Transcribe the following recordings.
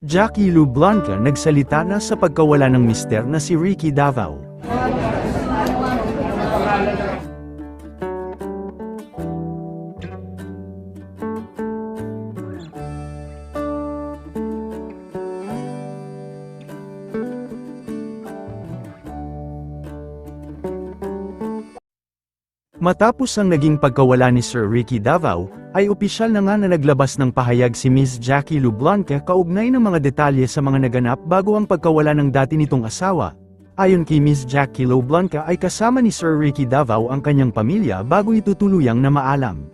Jackie Lou Blanca nagsalita na sa pagkawala ng mister na si Ricky Davao. Matapos ang naging pagkawala ni Sir Ricky Davao, ay opisyal na nga na naglabas ng pahayag si Miss Jackie Lou Blanca kaugnay ng mga detalye sa mga naganap bago ang pagkawala ng dati nitong asawa. Ayon kay Miss Jackie Lou Blanca ay kasama ni Sir Ricky Davao ang kanyang pamilya bago ito tuluyang na maalam.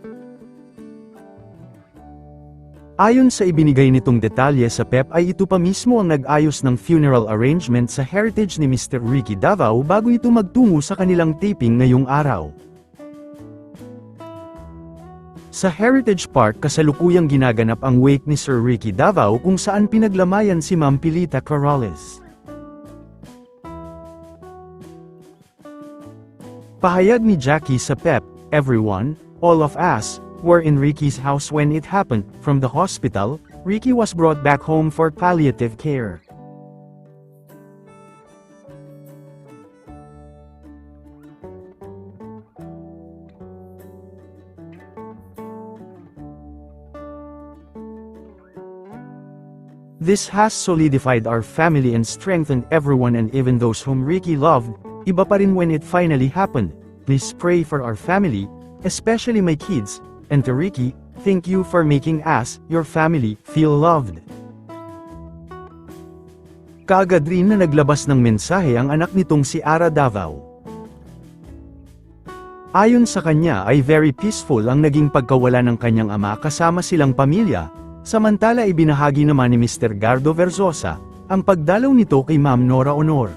Ayon sa ibinigay nitong detalye sa PEP ay ito pa mismo ang nag-ayos ng funeral arrangement sa heritage ni Mr. Ricky Davao bago ito magtungo sa kanilang taping ngayong araw. Sa Heritage Park kasalukuyang ginaganap ang wake ni Sir Ricky Davao kung saan pinaglamayan si Ma'am Pilita Corrales. Pahayag ni Jackie sa PEP, "Everyone, all of us, were in Ricky's house when it happened. From the hospital, Ricky was brought back home for palliative care. This has solidified our family and strengthened everyone and even those whom Ricky loved. Iba pa rin when it finally happened. Please pray for our family, especially my kids, and to Ricky, thank you for making us, your family, feel loved." Kaagad rin na naglabas ng mensahe ang anak nitong si Ara Davao. Ayon sa kanya ay very peaceful ang naging pagkawala ng kanyang ama kasama silang pamilya. Samantala ibinahagi naman ni Mr. Gardo Verzosa, ang pagdalaw nito kay Ma'am Nora Honor.